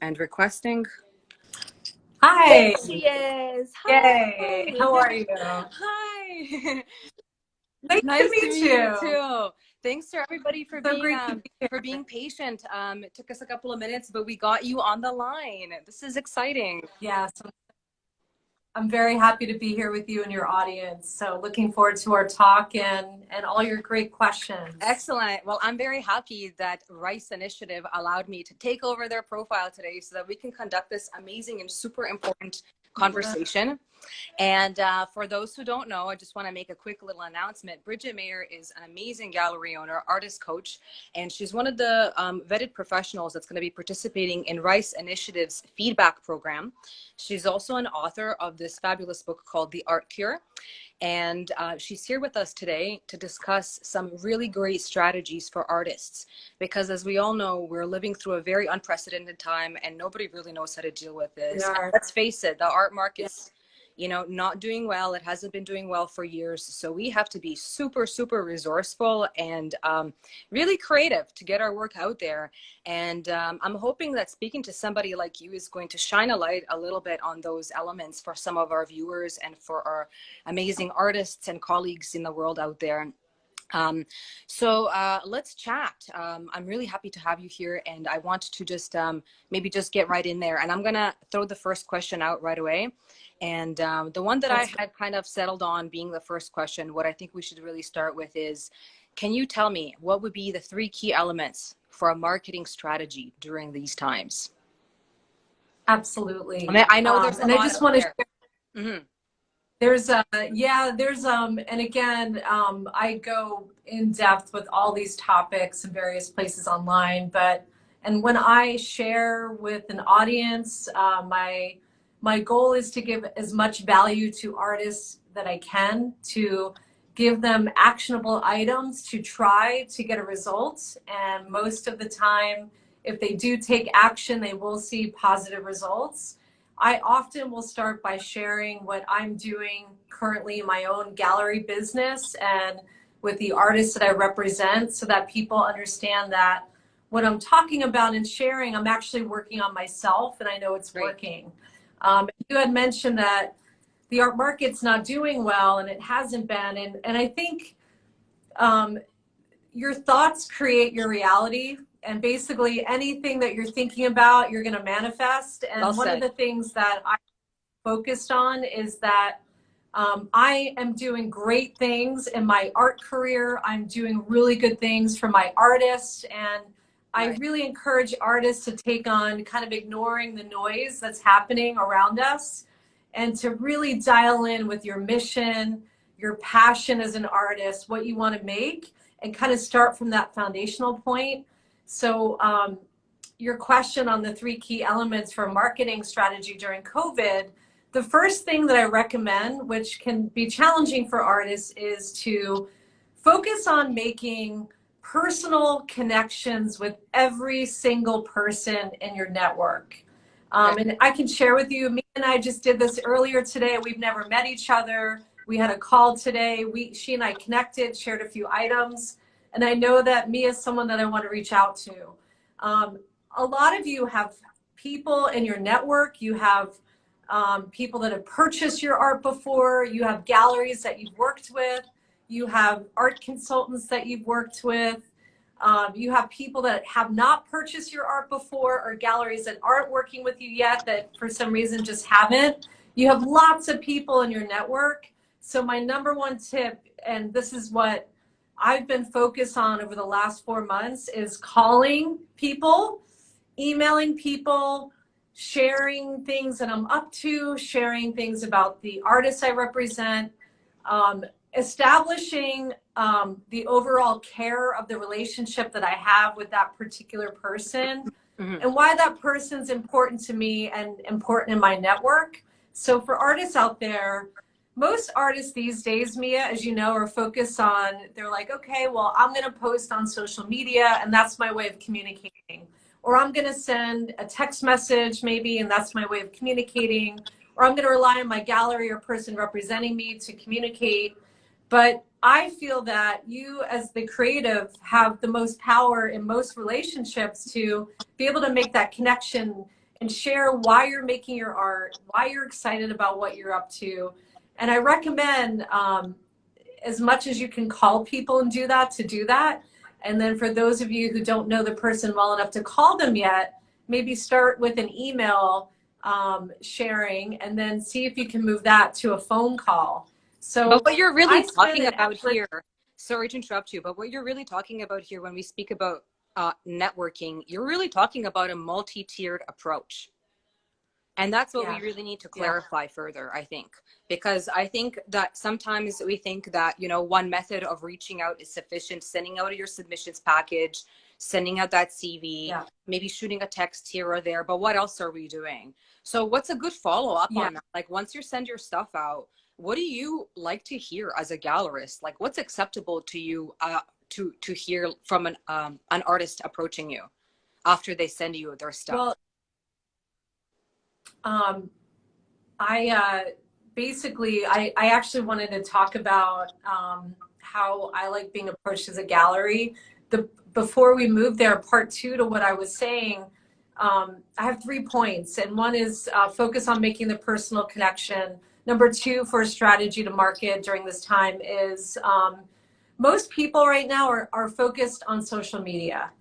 and requesting. Hi. There she is. Yay. Hi. How are you? Hi. Nice Nice to to meet meet you you. too. Thanks for everybody for So great to be here. being patient. It took us a couple of minutes, but we got you on the line. This is exciting. Yes, I'm very happy to be here with you and your audience. So looking forward to our talk and all your great questions. Excellent. Well, I'm very happy that Rice Initiative allowed me to take over their profile today so that we can conduct this amazing and super important conversation. And for those who don't know, I just want to make a quick little announcement. Bridgette Mayer is an amazing gallery owner, artist coach, and she's one of the vetted professionals that's going to be participating in Rice Initiative's feedback program. She's also an author of this fabulous book called The Art Cure. And she's here with us today to discuss some really great strategies for artists, because as we all know, we're living through a very unprecedented time and nobody really knows how to deal with this. Let's face it, the art market's not doing well. It hasn't been doing well for years. So we have to be super, super resourceful and really creative to get our work out there. And I'm hoping that speaking to somebody like you is going to shine a light a little bit on those elements for some of our viewers and for our amazing artists and colleagues in the world out there. So let's chat. I'm really happy to have you here, and I want to just maybe just get right in there. And I'm gonna throw the first question out right away. And the one that I had kind of settled on being the first question, what I think we should really start with is, can you tell me what would be the 3 key elements for a marketing strategy during these times? Absolutely. I know there's and I just want to share. Mm-hmm. There's and again, I go in depth with all these topics in various places online, and when I share with an audience, my goal is to give as much value to artists that I can, to give them actionable items to try to get a result. And most of the time, if they do take action, they will see positive results. I often will start by sharing what I'm doing currently in my own gallery business and with the artists that I represent, so that people understand that what I'm talking about and sharing, I'm actually working on myself, and I know it's working. You had mentioned that the art market's not doing well, and it hasn't been. And I think your thoughts create your reality. And basically anything that you're thinking about, you're going to manifest. And one of the things that I focused on is that I am doing great things in my art career. I'm doing really good things for my artists. And I really encourage artists to take on kind of ignoring the noise that's happening around us and to really dial in with your mission, your passion as an artist, what you want to make, and kind of start from that foundational point. So your question on the 3 key elements for marketing strategy during COVID, the first thing that I recommend, which can be challenging for artists, is to focus on making personal connections with every single person in your network. And I can share with you, Mia and I just did this earlier today. We've never met each other. We had a call today. She and I connected, shared a few items. And I know that Mia is someone that I want to reach out to. A lot of you have people in your network. You have people that have purchased your art before. You have galleries that you've worked with. You have art consultants that you've worked with. You have people that have not purchased your art before, or galleries that aren't working with you yet that for some reason just haven't. You have lots of people in your network. So my number 1 tip, and this is what I've been focused on over the last 4 months, is calling people, emailing people, sharing things that I'm up to, sharing things about the artists I represent, establishing the overall care of the relationship that I have with that particular person, and why that person's important to me and important in my network. So for artists out there, most artists these days, Mia, as you know, are focused on, they're like, okay, well, I'm going to post on social media and that's my way of communicating. Or I'm going to send a text message maybe, and that's my way of communicating. Or I'm going to rely on my gallery or person representing me to communicate. But I feel that you as the creative have the most power in most relationships to be able to make that connection and share why you're making your art, why you're excited about what you're up to. And I recommend, as much as you can call people and do that, to do that. And then for those of you who don't know the person well enough to call them yet, maybe start with an email sharing, and then see if you can move that to a phone call. So but what you're really talking about here, sorry to interrupt you, but what you're really talking about here when we speak about networking, you're really talking about a multi-tiered approach. And that's what we really need to clarify further, I think, because I think that sometimes we think that, you know, one method of reaching out is sufficient, sending out your submissions package, sending out that CV, maybe shooting a text here or there, but what else are we doing? So what's a good follow-up on that? Like, once you send your stuff out, what do you like to hear as a gallerist? Like, what's acceptable to you to hear from an artist approaching you after they send you their stuff? Well, I actually wanted to talk about how I like being approached as a gallery. Before we move there, part two to what I was saying, I have 3 points. And one is focus on making the personal connection. Number two, for a strategy to market during this time, is most people right now are focused on social media.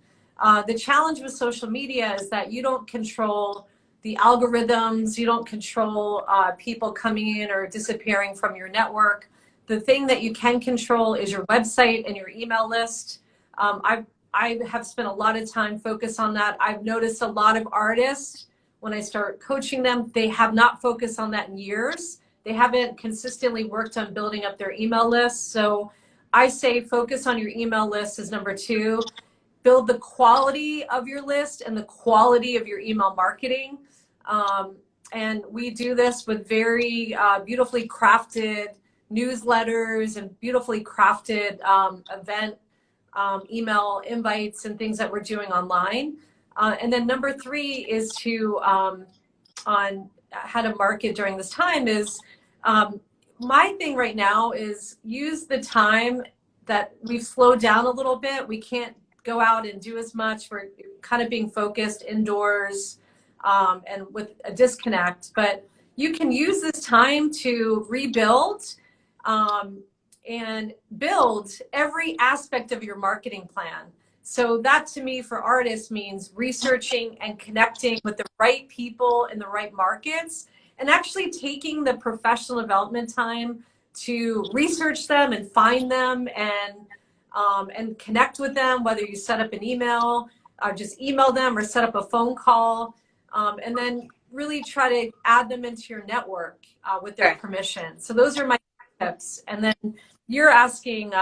The challenge with social media is that you don't control the algorithms, you don't control people coming in or disappearing from your network. The thing that you can control is your website and your email list. I have spent a lot of time focused on that. I've noticed a lot of artists, when I start coaching them, they have not focused on that in years. They haven't consistently worked on building up their email list. So I say focus on your email list is number two. Build the quality of your list and the quality of your email marketing. And we do this with very beautifully crafted newsletters and beautifully crafted event email invites and things that we're doing online. And then number three is to, on how to market during this time is, my thing right now is use the time that we've slowed down a little bit. We can't go out and do as much. We're kind of being focused indoors and with a disconnect, but you can use this time to rebuild and build every aspect of your marketing plan. So that to me for artists means researching and connecting with the right people in the right markets, and actually taking the professional development time to research them and find them and connect with them, whether you set up an email or just email them or set up a phone call, and then really try to add them into your network with their permission. So those are my tips. And then you're asking,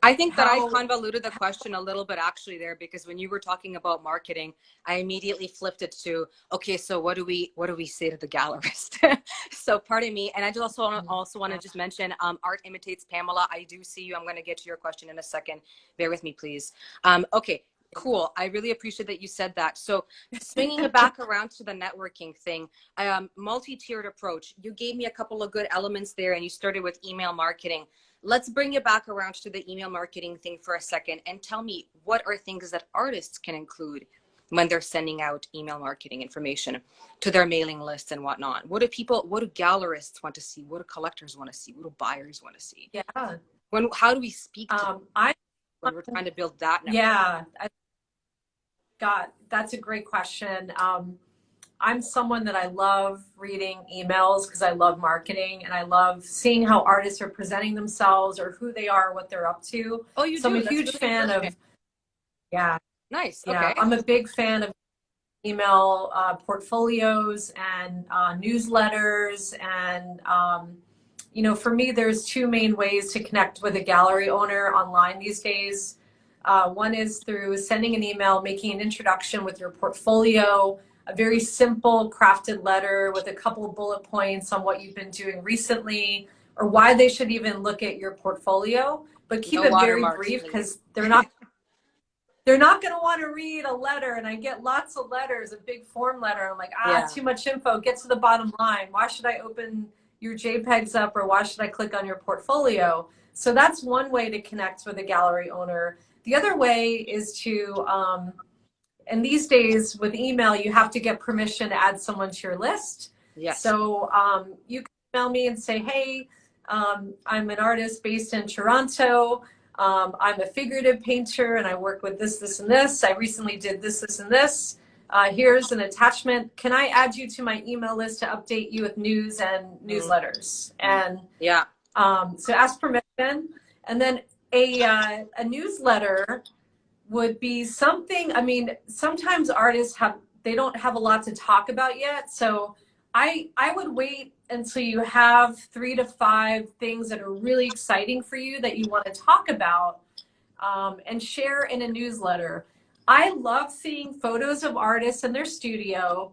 I think that I convoluted the question a little bit actually there, because when you were talking about marketing, I immediately flipped it to, okay, so what do we say to the gallerist? So pardon me. And I just also want to just mention, Art Imitates Pamela. I do see you. I'm going to get to your question in a second. Bear with me, please. Okay, cool. I really appreciate that you said that. So swinging it back around to the networking thing, multi-tiered approach. You gave me a couple of good elements there, and you started with email marketing. Let's bring it back around to the email marketing thing for a second, and tell me, what are things that artists can include when they're sending out email marketing information to their mailing lists and whatnot? What do gallerists want to see? What do collectors want to see? What do buyers want to see? Yeah. How do we speak to them when we're trying to build that network? Yeah. God, that's a great question. I'm someone that I love reading emails because I love marketing, and I love seeing how artists are presenting themselves or who they are, what they're up to. Oh, you do? So I'm a That's huge really fan perfect. of, yeah. Nice. Yeah, Okay. I'm a big fan of email portfolios and newsletters. And, you know, for me, there's two main ways to connect with a gallery owner online these days. One is through sending an email, making an introduction with your portfolio, a very simple crafted letter with a couple of bullet points on what you've been doing recently or why they should even look at your portfolio, but keep it very brief, because they're not going to want to read a letter. And I get lots of letters, a big form letter. I'm like, too much info. Get to the bottom line. Why should I open your JPEGs up, or why should I click on your portfolio? So that's one way to connect with a gallery owner. The other way is to and these days with email, you have to get permission to add someone to your list. Yes. So you can email me and say, hey, I'm an artist based in Toronto. I'm a figurative painter and I work with this, this, and this. I recently did this, this, and this. Here's an attachment. Can I add you to my email list to update you with news and newsletters? And yeah. So ask permission. And then a newsletter would be something, I mean, sometimes artists they don't have a lot to talk about yet. So I would wait until you have 3 to 5 things that are really exciting for you that you want to talk about, and share in a newsletter. I love seeing photos of artists in their studio.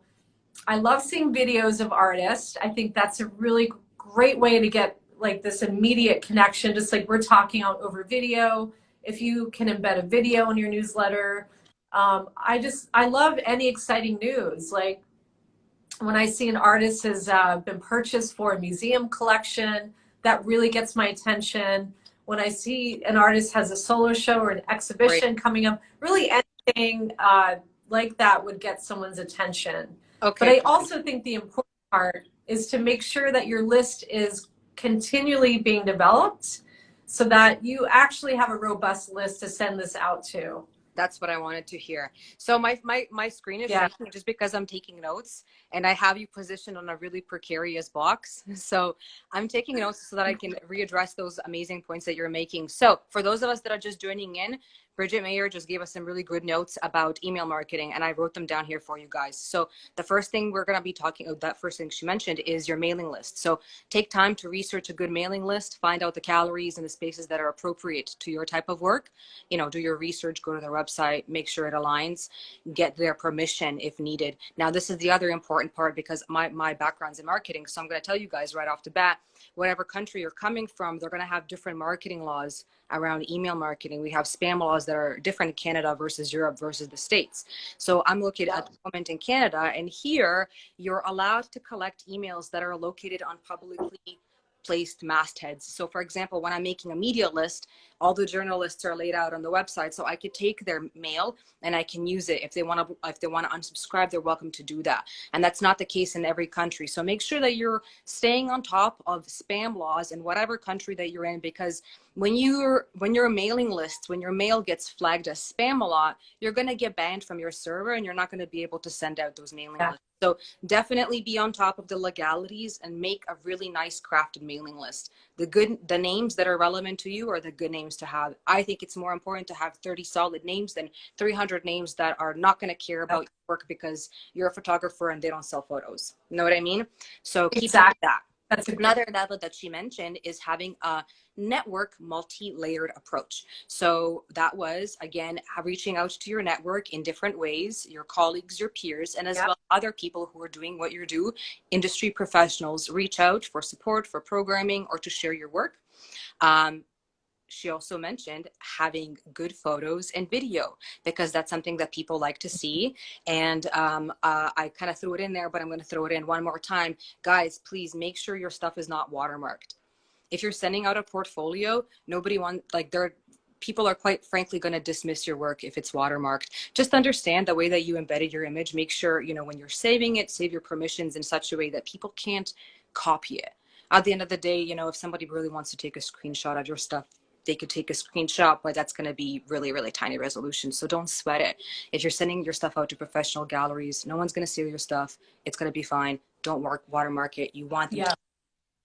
I love seeing videos of artists. I think that's a really great way to get like this immediate connection, just like we're talking over video. If you can embed a video in your newsletter, I love any exciting news. Like when I see an artist has been purchased for a museum collection, that really gets my attention. When I see an artist has a solo show or an exhibition coming up, really anything like that would get someone's attention. Okay. But I also think the important part is to make sure that your list is continually being developed so that you actually have a robust list to send this out to. That's what I wanted to hear. So my screen is shaking just because I'm taking notes, and I have you positioned on a really precarious box. So I'm taking notes so that I can readdress those amazing points that you're making. So for those of us that are just joining in, Bridgette Mayer just gave us some really good notes about email marketing, and I wrote them down here for you guys. So the first thing we're going to be talking about, that first thing she mentioned, is your mailing list. So take time to research a good mailing list, find out the calories and the spaces that are appropriate to your type of work. You know, do your research, go to their website, make sure it aligns, get their permission if needed. Now, this is the other important part because my background's in marketing. So I'm going to tell you guys right off the bat, whatever country you're coming from, they're going to have different marketing laws around email marketing. We have spam laws that are different in Canada versus Europe versus the States. So I'm looking at the moment in Canada, and here you're allowed to collect emails that are located on publicly placed mastheads. So for example, when I'm making a media list, all the journalists are laid out on the website, so I could take their mail and I can use it. If they want to unsubscribe, they're welcome to do that. And that's not the case in every country. So make sure that you're staying on top of spam laws in whatever country that you're in, because when your mailing lists, when your mail gets flagged as spam a lot, you're going to get banned from your server and you're not going to be able to send out those mailing lists. So definitely be on top of the legalities and make a really nice crafted mailing list. The names that are relevant to you are the good names to have. I think it's more important to have 30 solid names than 300 names that are not going to care about your work because you're a photographer and they don't sell photos. You know what I mean? So keep that. That's another level that she mentioned is having a network multi-layered approach. So that was, again, reaching out to your network in different ways, your colleagues, your peers, and as well other people who are doing what you do, industry professionals. Reach out for support, for programming, or to share your work. She also mentioned having good photos and video because that's something that people like to see. And I kind of threw it in there, but I'm going to throw it in one more time. Guys, please make sure your stuff is not watermarked. If you're sending out a portfolio, people are quite frankly going to dismiss your work if it's watermarked. Just understand the way that you embedded your image. Make sure, you know, when you're saving it, save your permissions in such a way that people can't copy it. At the end of the day, you know, if somebody really wants to take a screenshot of your stuff, they could take a screenshot, but that's going to be really, really tiny resolution. So don't sweat it. If you're sending your stuff out to professional galleries, no one's going to steal your stuff. It's going to be fine. Don't watermark it. You want them to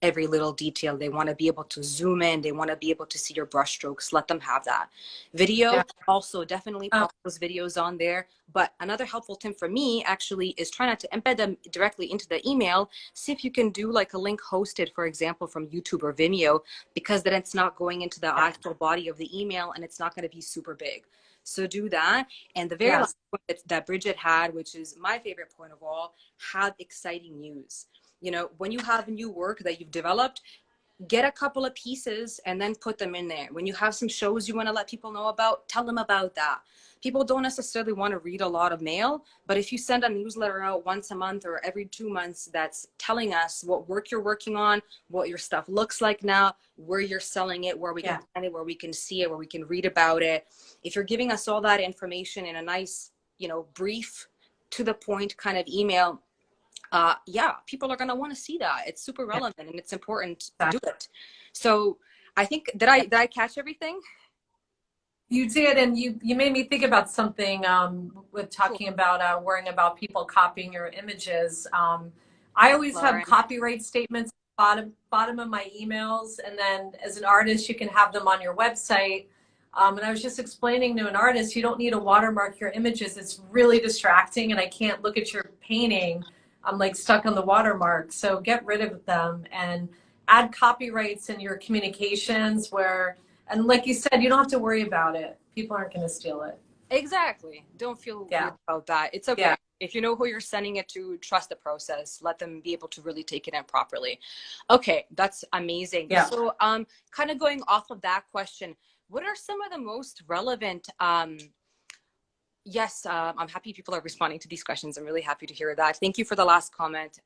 every little detail. They want to be able to zoom in. They want to be able to see your brush strokes. Let them have that. Video, also definitely put those videos on there. But another helpful tip for me actually is try not to embed them directly into the email. See if you can do like a link hosted, for example, from YouTube or Vimeo, because then it's not going into the actual body of the email and it's not going to be super big. So do that. And the very last point that Bridgette had, which is my favorite point of all, have exciting news. You know, when you have new work that you've developed, get a couple of pieces and then put them in there. When you have some shows you want to let people know about, tell them about that. People don't necessarily want to read a lot of mail, but if you send a newsletter out once a month or every 2 months that's telling us what work you're working on, what your stuff looks like now, where you're selling it, where we can find it, where we can see it, where we can read about it. If you're giving us all that information in a nice brief, to the point kind of email, yeah, people are going to want to see that. It's super relevant and it's important to do it. So I think, did I catch everything? You did, and you made me think about something with talking about worrying about people copying your images. I always have copyright statements at the bottom of my emails, and then as an artist, you can have them on your website. And I was just explaining to an artist, you don't need to watermark your images. It's really distracting, and I can't look at your painting. I'm like stuck on the watermark. So get rid of them and add copyrights in your communications and like you said, you don't have to worry about it. People aren't going to steal it. Exactly. Don't feel weird about that. It's okay. If you know who you're sending it to, trust the process. Let them be able to really take it in properly. Okay, that's amazing. Yeah. So kind of going off of that question, what are some of the most relevant, yes, I'm happy people are responding to these questions. I'm really happy to hear that. Thank you for the last comment.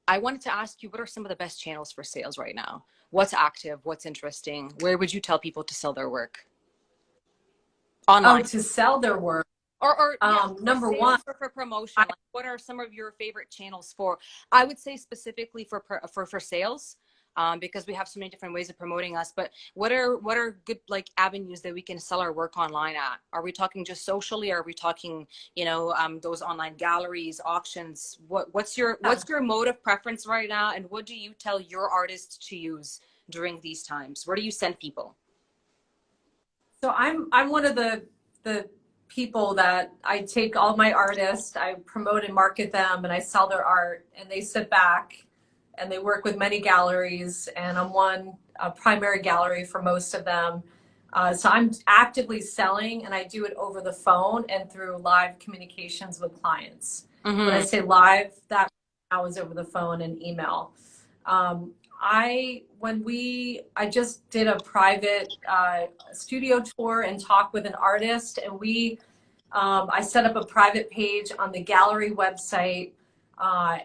I wanted to ask you, what are some of the best channels for sales right now? What's active? What's interesting? Where would you tell people to sell their work? Online. To sell their work. Or number one, for promotion. Like, what are some of your favorite channels for? I would say specifically for sales, because we have so many different ways of promoting us. But what are good like avenues that we can sell our work online at? Are we talking just socially? Are we talking those online galleries, auctions? What's your mode of preference right now? And what do you tell your artists to use during these times? Where do you send people? So I'm one of the people that I take all my artists, I promote and market them, and I sell their art, and they sit back and they work with many galleries, and I'm a primary gallery for most of them. So I'm actively selling, and I do it over the phone and through live communications with clients. Mm-hmm. When I say live, that now is over the phone and email. I just did a private studio tour and talk with an artist, and I set up a private page on the gallery website,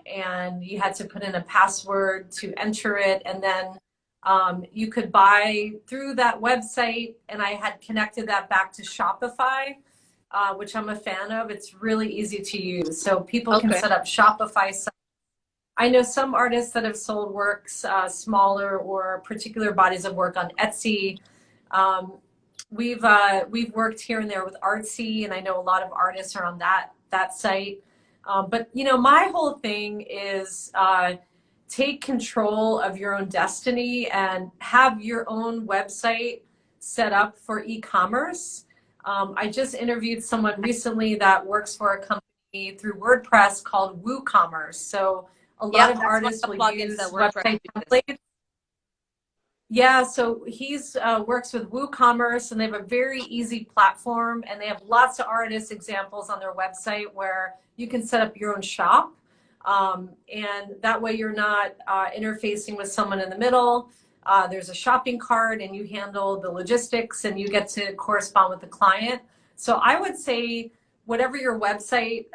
and you had to put in a password to enter it, and then you could buy through that website, and I had connected that back to Shopify, which I'm a fan of. It's really easy to use, so people can set up Shopify sites. I know some artists that have sold works, smaller or particular bodies of work on Etsy. We've worked here and there with Artsy, and I know a lot of artists are on that site. But my whole thing is take control of your own destiny and have your own website set up for e-commerce. I just interviewed someone recently that works for a company through WordPress called WooCommerce. So a lot of artists will use website templates. Yeah, so he's works with WooCommerce, and they have a very easy platform, and they have lots of artist examples on their website where you can set up your own shop, and that way you're not interfacing with someone in the middle. There's a shopping cart, and you handle the logistics, and you get to correspond with the client. So I would say whatever your website,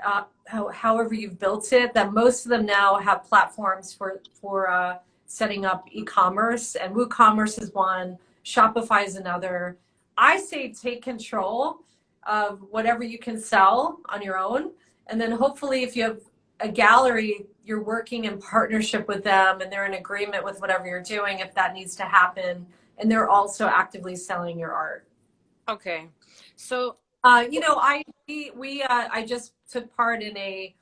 however you've built it, that most of them now have platforms for setting up e-commerce, and WooCommerce is one, Shopify is another. I say take control of whatever you can sell on your own, and then hopefully if you have a gallery, you're working in partnership with them, and they're in agreement with whatever you're doing if that needs to happen, and they're also actively selling your art. Okay, so I just took part in a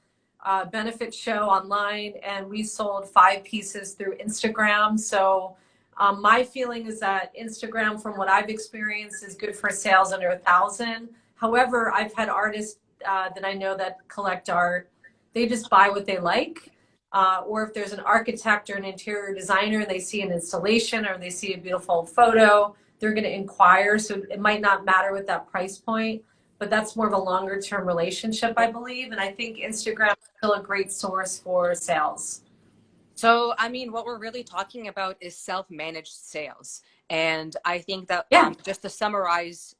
benefit show online, and we sold 5 pieces through Instagram. So my feeling is that Instagram, from what I've experienced, is good for sales under 1,000. However, I've had artists that I know that collect art. They just buy what they like. Or if there's an architect or an interior designer and they see an installation or they see a beautiful photo, they're going to inquire. So it might not matter with that price point, but that's more of a longer term relationship, I believe. And I think Instagram is still a great source for sales. So, I mean, what we're really talking about is self-managed sales. And I think that just to summarize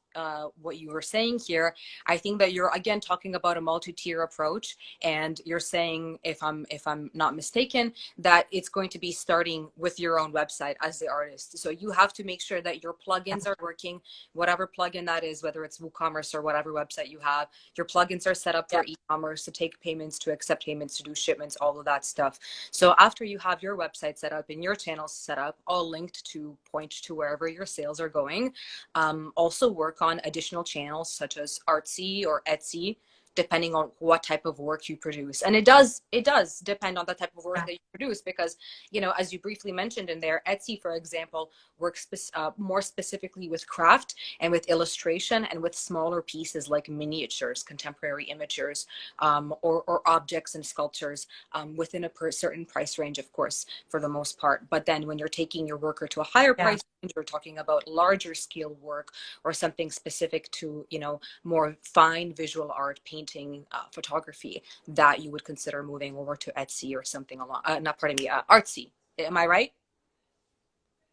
what you were saying here, I think that you're again talking about a multi-tier approach, and you're saying, if I'm not mistaken, that it's going to be starting with your own website as the artist. So you have to make sure that your plugins are working, whatever plugin that is, whether it's WooCommerce or whatever website you have. Your plugins are set up for e-commerce, to take payments, to accept payments, to do shipments, all of that stuff. So after you have your website set up and your channels set up, all linked to point to wherever your sales are going, also work on additional channels such as Artsy or Etsy, depending on what type of work you produce. And it does depend on the type of work that you produce, because, you know, as you briefly mentioned in there, Etsy, for example, works more specifically with craft and with illustration and with smaller pieces like miniatures, contemporary images, or objects and sculptures, within a certain price range, of course, for the most part. But then when you're taking your worker to a higher price range, you're talking about larger scale work, or something specific to, you know, more fine visual art, painting, photography, that you would consider moving over to Etsy or something along, Artsy. Am I right?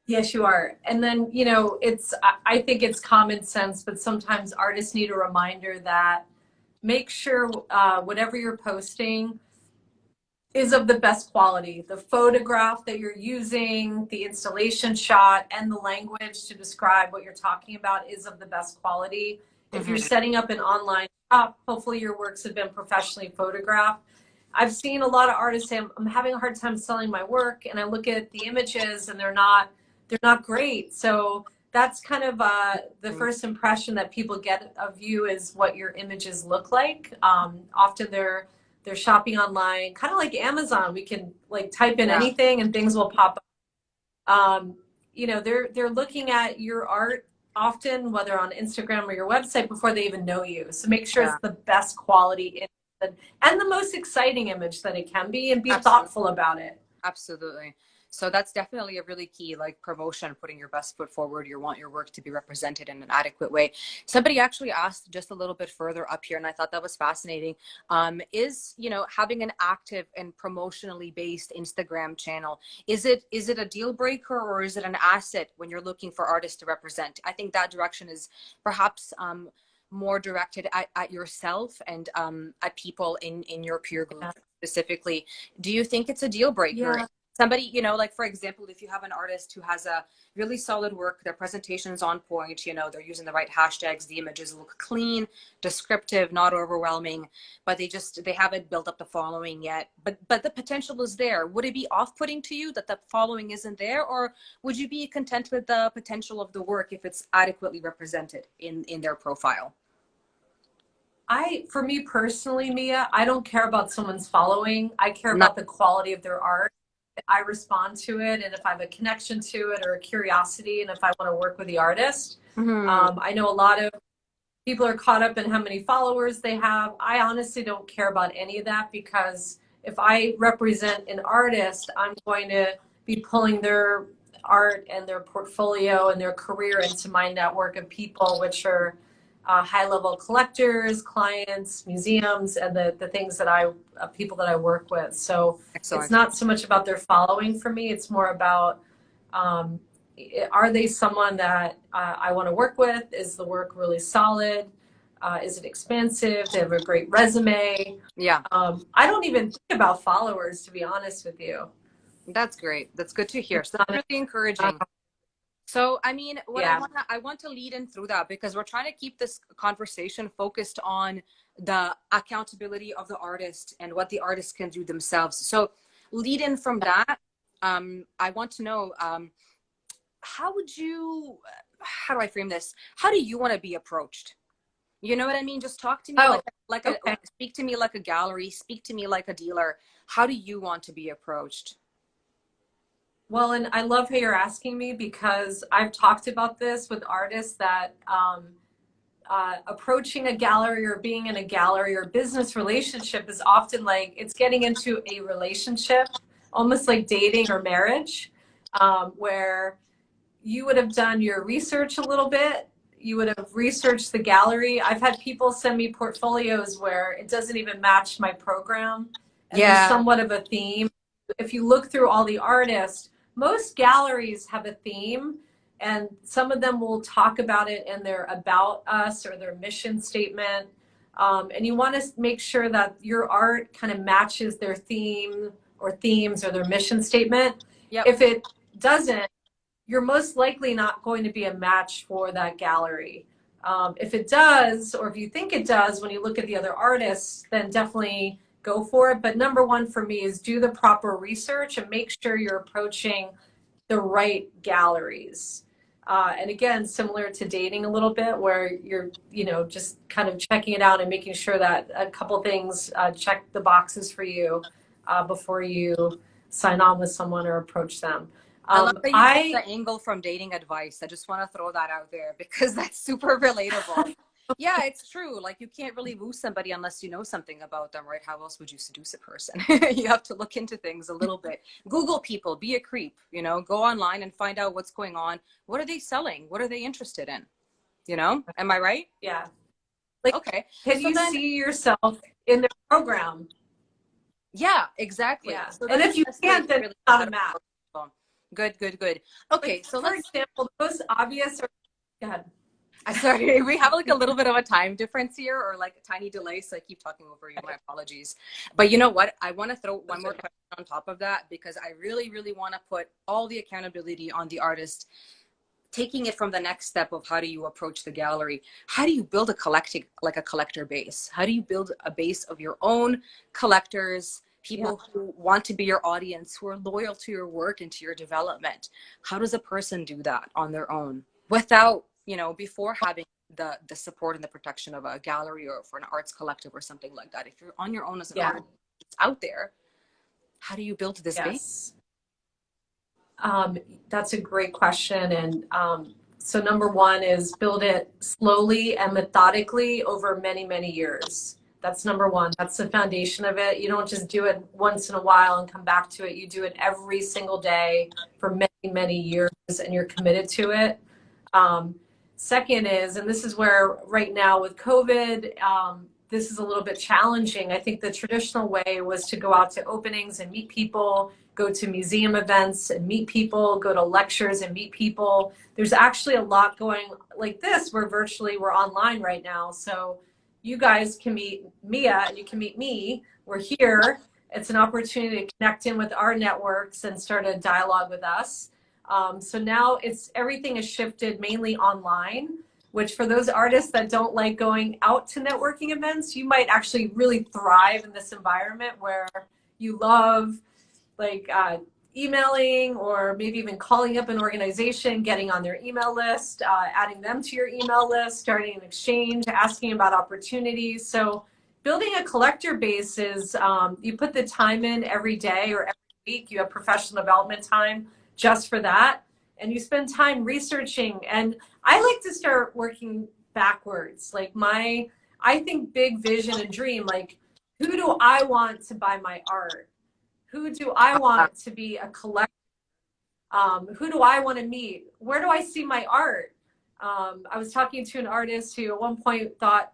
Yes, you are. And then, you know, I think it's common sense, but sometimes artists need a reminder that make sure whatever you're posting is of the best quality. The photograph that you're using, the installation shot, and the language to describe what you're talking about is of the best quality. If you're setting up an online shop, hopefully your works have been professionally photographed. I've seen a lot of artists say, I'm having a hard time selling my work, and I look at the images and they're not great. So that's kind of the first impression that people get of you, is what your images look like. Often they're shopping online, kind of like Amazon. We can like type in anything and things will pop up. You know, they're looking at your art often, whether on Instagram or your website, before they even know you. So make sure it's the best quality image and the most exciting image that it can be, and be thoughtful about it. Absolutely. So that's definitely a really key, like promotion, putting your best foot forward. You want your work to be represented in an adequate way. Somebody actually asked just a little bit further up here, and I thought that was fascinating. Is, you know, having an active and promotionally based Instagram channel, is it a deal breaker, or is it an asset when you're looking for artists to represent? I think that direction is perhaps more directed at yourself and at people in your peer group specifically. Do you think it's a deal breaker? Somebody, you know, like for example, if you have an artist who has a really solid work, their presentation is on point, you know, they're using the right hashtags, the images look clean, descriptive, not overwhelming, but they haven't built up the following yet, but the potential is there. Would it be off-putting to you that the following isn't there, or would you be content with the potential of the work if it's adequately represented in their profile? For me personally, Mia, I don't care about someone's following. I care about the quality of their art. I respond to it, and if I have a connection to it or a curiosity, and if I want to work with the artist. I know a lot of people are caught up in how many followers they have. I honestly don't care about any of that, because if I represent an artist, I'm going to be pulling their art and their portfolio and their career into my network of people, which are high-level collectors, clients, museums, and the things that people that I work with. So it's not so much about their following for me. It's more about, are they someone that I want to work with? Is the work really solid? Is it expansive? Do they have a great resume? Yeah. I don't even think about followers, to be honest with you. That's great. That's good to hear. So that's really encouraging. So, I mean, I want to lead in through that, because we're trying to keep this conversation focused on the accountability of the artist and what the artist can do themselves. So lead in from that. I want to know, how do I frame this? How do you want to be approached? You know what I mean? Just talk to me speak to me like a gallery, speak to me like a dealer. How do you want to be approached? Well, and I love how you're asking me, because I've talked about this with artists that approaching a gallery or being in a gallery or business relationship is often like it's getting into a relationship, almost like dating or marriage, where you would have done your research a little bit. You would have researched the gallery. I've had people send me portfolios where it doesn't even match my program. And there's somewhat of a theme. If you look through all the artists, most galleries have a theme, And some of them will talk about it in their about us or their mission statement. And you want to make sure that your art kind of matches their theme or themes or their mission statement. Yep. If it doesn't, you're most likely not going to be a match for that gallery. If it does, or if you think it does, when you look at the other artists, then definitely go for it. But number one for me is do the proper research and make sure you're approaching the right galleries. And again, similar to dating a little bit, where you're, just kind of checking it out and making sure that a couple things check the boxes for you before you sign on with someone or approach them. I love that you took the angle from dating advice. I just want to throw that out there because that's super relatable. Yeah, it's true. Like, you can't really woo somebody unless you know something about them, right? How else would you seduce a person? You have to look into things a little bit. Google people, be a creep, go online and find out what's going on. What are they selling? What are they interested in? Am I right? Yeah. Okay. Can you see yourself in their program? Yeah, exactly. Yeah. So and if you can't, then really not a match. Good. Okay. So for example, the most obvious, go ahead. Sorry, we have like a little bit of a time difference here, or like a tiny delay, so I keep talking over you. My apologies. But you know what? I want to throw one more question on top of that, because I really, really want to put all the accountability on the artist, taking it from the next step of how do you approach the gallery? How do you build a collector base? How do you build a base of your own collectors, people who want to be your audience, who are loyal to your work and to your development? How does a person do that on their own without, before having the support and the protection of a gallery or for an arts collective or something like that? If you're on your own as an artist out there, how do you build this base? That's a great question. And so number one is build it slowly and methodically over many, many years. That's number one. That's the foundation of it. You don't just do it once in a while and come back to it. You do it every single day for many, many years, and you're committed to it. Second is, and this is where right now with COVID, this is a little bit challenging. I think the traditional way was to go out to openings and meet people, go to museum events and meet people, go to lectures and meet people. There's actually a lot going like this. We're online right now. So you guys can meet Mia and you can meet me. We're here. It's an opportunity to connect in with our networks and start a dialogue with us. So now everything is shifted mainly online, which for those artists that don't like going out to networking events, you might actually really thrive in this environment where you love emailing, or maybe even calling up an organization, getting on their email list, adding them to your email list, starting an exchange, asking about opportunities. So building a collector base is, you put the time in every day or every week. You have professional development time just for that, and you spend time researching. And I like to start working backwards. I think big vision and dream, who do I want to buy my art? Who do I want to be a collector? Who do I want to meet? Where do I see my art? I was talking to an artist who at one point thought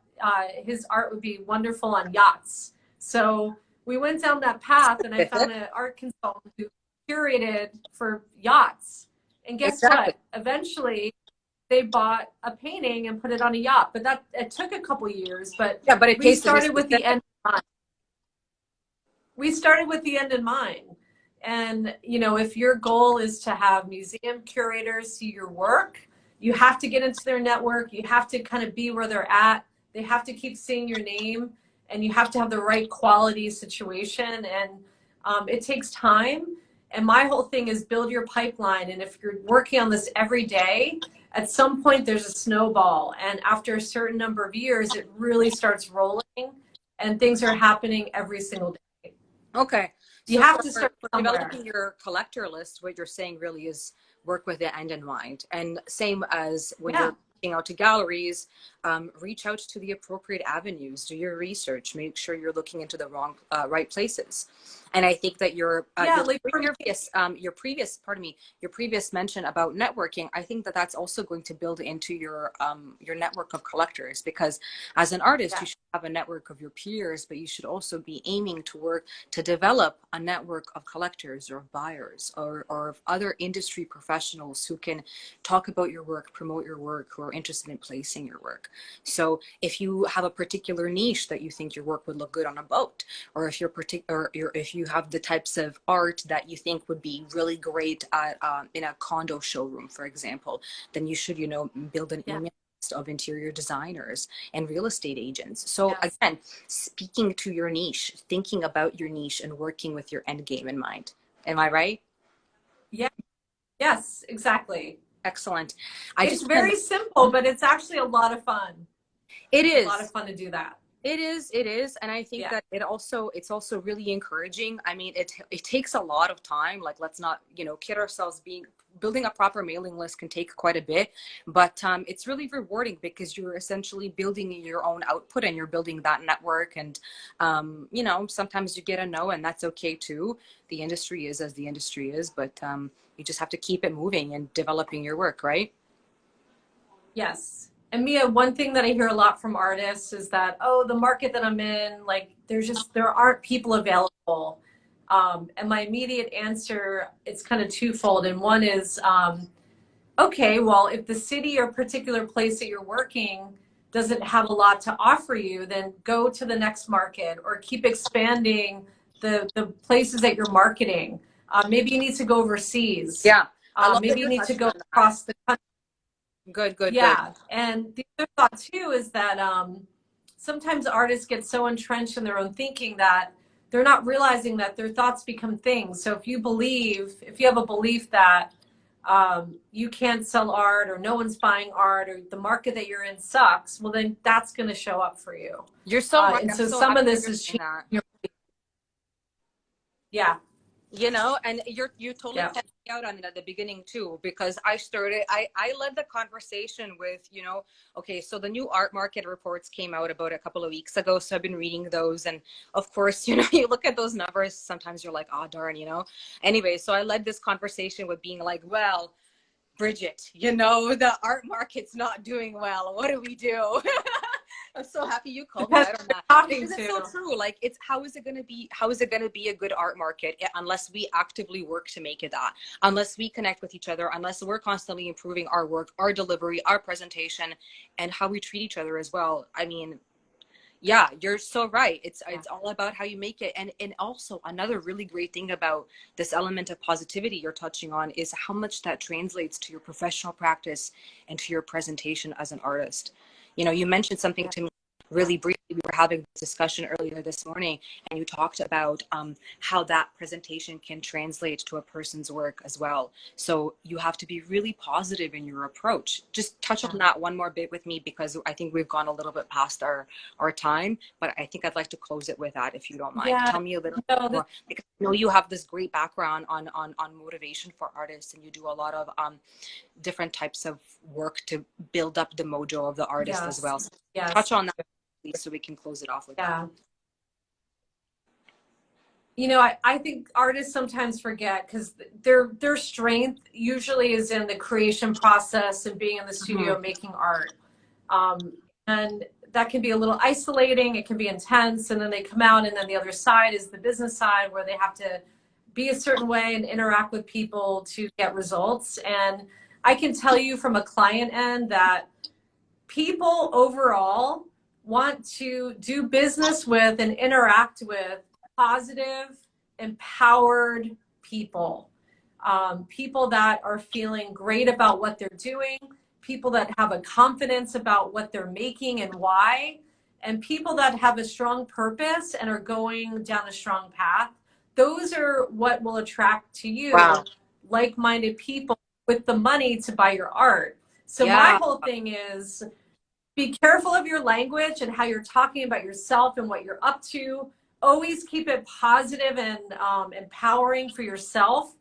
his art would be wonderful on yachts. So we went down that path, and I found an art consultant who curated for yachts. And guess what? Eventually, they bought a painting and put it on a yacht. But it took a couple years. But we started with the end in mind. We started with the end in mind. And, if your goal is to have museum curators see your work, you have to get into their network. You have to kind of be where they're at. They have to keep seeing your name, and you have to have the right quality situation. And it takes time. And my whole thing is build your pipeline. And if you're working on this every day, at some point there's a snowball. And after a certain number of years, it really starts rolling, and things are happening every single day. Okay. You have to start developing your collector list. What you're saying really is work with the end in mind. And same as when you're reaching out to galleries, reach out to the appropriate avenues, do your research, make sure you're looking into the right places. And I think that your previous mention about networking, I think that that's also going to build into your network of collectors, because as an artist, you should have a network of your peers, but you should also be aiming to work to develop a network of collectors or buyers or of other industry professionals who can talk about your work, promote your work, who are interested in placing your work. So if you have a particular niche that you think your work would look good on a boat, or if if you have the types of art that you think would be really great at, in a condo showroom, for example, then you should, build an email list of interior designers and real estate agents. So again, speaking to your niche, thinking about your niche and working with your end game in mind. Am I right? Yeah. Yes, exactly. Excellent. It's very simple, but it's actually a lot of fun. It is a lot of fun to do that. It is. And I think that it's also really encouraging. I mean, it takes a lot of time. Like, let's not, kid ourselves. Building a proper mailing list can take quite a bit, but it's really rewarding because you're essentially building your own output and you're building that network. And, sometimes you get a no, and that's okay too. The industry is as the industry is, but you just have to keep it moving and developing your work, right? Yes. And Mia, one thing that I hear a lot from artists is that, oh, the market that I'm in, like, there aren't people available. And my immediate answer, it's kind of twofold. And one is, okay, well, if the city or particular place that you're working doesn't have a lot to offer you, then go to the next market or keep expanding the places that you're marketing. Maybe you need to go overseas. Yeah. Maybe you need to go across the country. Good. And the other thought too is that sometimes artists get so entrenched in their own thinking that they're not realizing that their thoughts become things. So if you have a belief that you can't sell art, or no one's buying art, or the market that you're in sucks, well, then that's going to show up for you. You're so right. And so some of this is and you totally called me out on it at the beginning too, because I led the conversation with, okay, so the new art market reports came out about a couple of weeks ago. So I've been reading those. And of course, you look at those numbers, sometimes you're like, oh, darn, Anyway, so I led this conversation with being like, well, Bridgette, the art market's not doing well. What do we do? I'm so happy you called me out on that. Because it's so true. Like, how is it going to be a good art market unless we actively work to make it that, unless we connect with each other, unless we're constantly improving our work, our delivery, our presentation, and how we treat each other as well. I mean, yeah, you're so right. It's all about how you make it. And also another really great thing about this element of positivity you're touching on is how much that translates to your professional practice and to your presentation as an artist. You mentioned something to me really briefly. We were having a discussion earlier this morning, and you talked about how that presentation can translate to a person's work as well. So you have to be really positive in your approach. Just touch on that one more bit with me, because I think we've gone a little bit past our time, but I think I'd like to close it with that, if you don't mind. Tell me a little bit more, because I know you have this great background on motivation for artists, and you do a lot of different types of work to build up the mojo of the artist as well. So touch on that, so we can close it off with that. I think artists sometimes forget, because their strength usually is in the creation process and being in the studio making art. And that can be a little isolating. It can be intense. And then they come out, and then the other side is the business side, where they have to be a certain way and interact with people to get results. And I can tell you from a client end that people overall want to do business with and interact with positive, empowered people. People that are feeling great about what they're doing, people that have a confidence about what they're making and why, and people that have a strong purpose and are going down a strong path. Those are what will attract to you like-minded people with the money to buy your art. So my whole thing is, be careful of your language and how you're talking about yourself and what you're up to. Always keep it positive and empowering for yourself.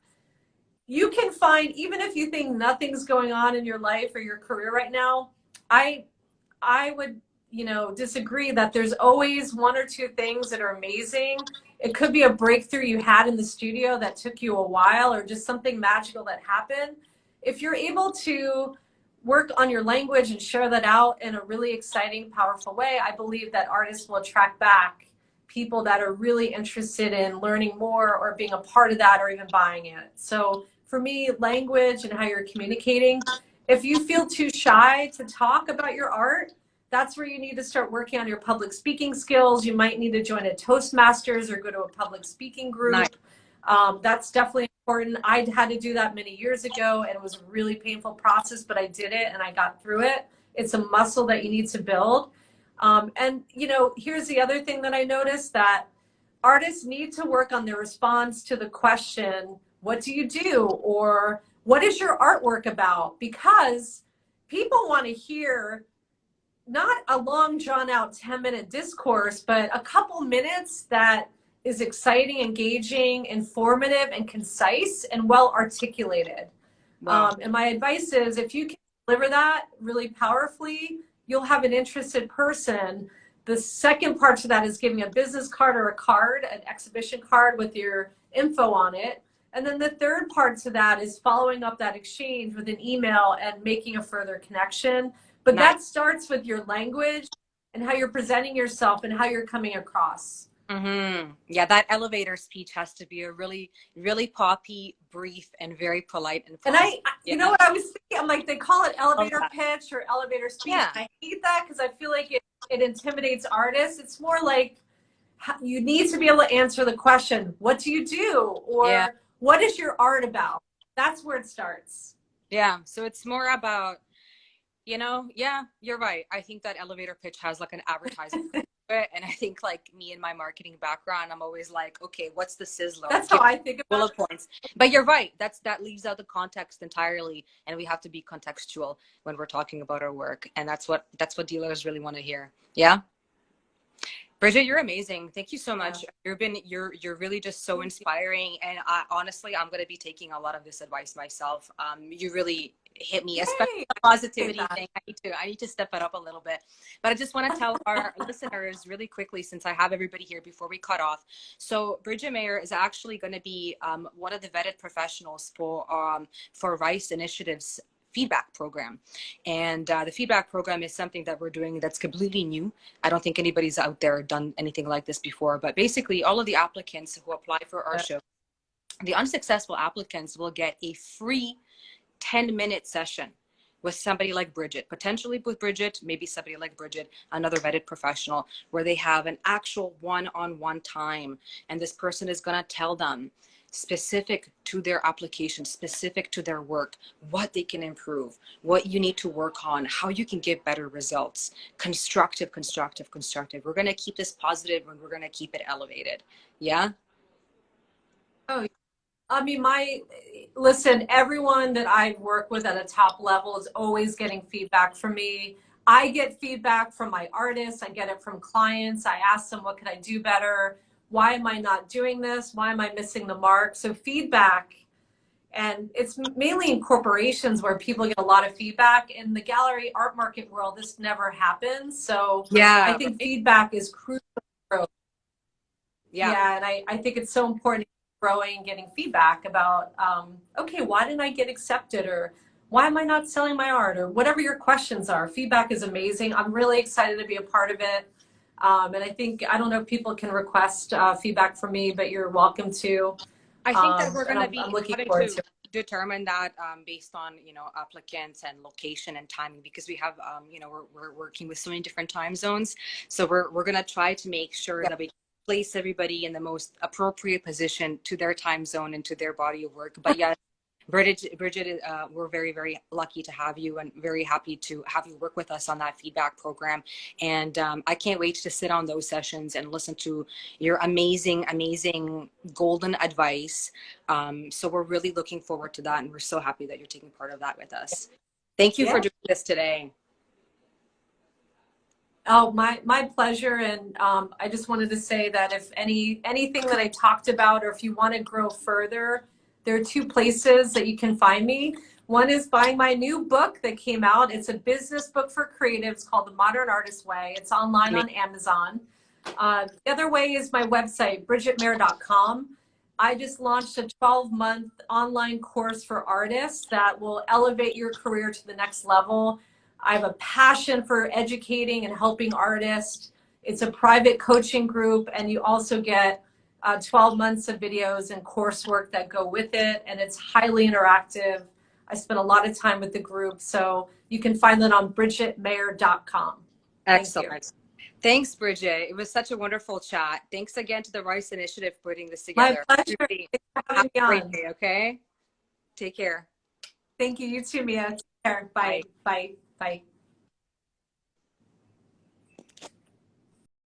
You can find, even if you think nothing's going on in your life or your career right now, I would, you know, disagree that there's always one or two things that are amazing. It could be a breakthrough you had in the studio that took you a while, or just something magical that happened. If you're able to work on your language and share that out in a really exciting, powerful way, I believe that artists will attract back people that are really interested in learning more or being a part of that or even buying it. So for me, language and how you're communicating, if you feel too shy to talk about your art, that's where you need to start working on your public speaking skills. You might need to join a Toastmasters or go to a public speaking group. Nice. That's definitely important. I had to do that many years ago, and it was a really painful process, but I did it and I got through it. It's a muscle that you need to build. And, you know, here's the other thing that I noticed, that artists need to work on their response to the question, what do you do? Or what is your artwork about? Because people want to hear not a long drawn out 10-minute discourse, but a couple minutes that is exciting, engaging, informative, and concise and well articulated. Wow. And my advice is, if you can deliver that really powerfully, you'll have an interested person. The second part to that is giving a business card or a card, an exhibition card with your info on it. And then the third part to that is following up that exchange with an email and making a further connection. But Nice. that starts with your language and how you're presenting yourself and how you're coming across. Mm-hmm. Yeah, that elevator speech has to be a really, really poppy, brief, and very polite and And you know what I was thinking? I'm like, they call it elevator pitch or elevator speech. Yeah. I hate that because I feel like it intimidates artists. It's more like, you need to be able to answer the question, what do you do? Or what is your art about? That's where it starts. Yeah. So it's more about, you know, yeah, you're right. I think that elevator pitch has like an advertising and I think like me and my marketing background, I'm always like, okay, what's the sizzler? That's how I think about bullet points. But you're right. That leaves out the context entirely, and we have to be contextual when we're talking about our work, and that's what dealers really want to hear. Yeah. Bridgette, you're amazing. Thank you so much. Yeah. You're really just so inspiring, and honestly, I'm going to be taking a lot of this advice myself. You really hit me, especially the positivity thing. I need to step it up a little bit. But I just want to tell our listeners really quickly, since I have everybody here before we cut off. So Bridgette Mayer is actually going to be one of the vetted professionals for Rice Initiative's feedback program. And the feedback program is something that we're doing that's completely new. I don't think anybody's out there done anything like this before, but basically all of the applicants who apply for our show, the unsuccessful applicants will get a free 10-minute session with somebody like Bridgette, potentially with Bridgette, maybe somebody like Bridgette, another vetted professional, where they have an actual one-on-one time. And this person is going to tell them, specific to their application, specific to their work, what they can improve, what you need to work on, how you can get better results. Constructive. We're going to keep this positive and we're going to keep it elevated. Yeah. Oh, I mean, listen, everyone that I work with at a top level is always getting feedback from me. I get feedback from my artists. I get it from clients. I ask them, what can I do better? Why am I not doing this? Why am I missing the mark? So feedback, and it's mainly in corporations where people get a lot of feedback. In the gallery art market world, this never happens. So yeah, I think feedback is crucial for growth. Yeah, and I think it's so important growing, getting feedback about, okay, why didn't I get accepted? Or why am I not selling my art? Or whatever your questions are. Feedback is amazing. I'm really excited to be a part of it. And I think, I don't know if people can request feedback from me, but you're welcome to. I think that we're going to be looking forward to determine that based on, applicants and location and timing, because we have, we're working with so many different time zones. So we're going to try to make sure that we place everybody in the most appropriate position to their time zone and to their body of work. But yes, Bridgette, we're very, very lucky to have you and very happy to have you work with us on that feedback program. And I can't wait to sit on those sessions and listen to your amazing, amazing golden advice. So we're really looking forward to that. And we're so happy that you're taking part of that with us. Thank you for doing this today. Oh, my pleasure. And I just wanted to say that if anything that I talked about, or if you want to grow further, there are two places that you can find me. One is buying my new book that came out. It's a business book for creatives called The Modern Artist Way. It's online on Amazon. The other way is my website, bridgettemeyer.com. I just launched a 12-month online course for artists that will elevate your career to the next level. I have a passion for educating and helping artists. It's a private coaching group, and you also get 12 months of videos and coursework that go with it, and it's highly interactive. I spent a lot of time with the group, so you can find that on bridgettemeyer.com. Excellent. Thanks, Bridgette. It was such a wonderful chat. Thanks again to the Rice Initiative for putting this together. My pleasure. Thanks for having me on. Have a great day, okay? Take care. Thank you. You too, Mia. Take care. Bye. Bye. Bye.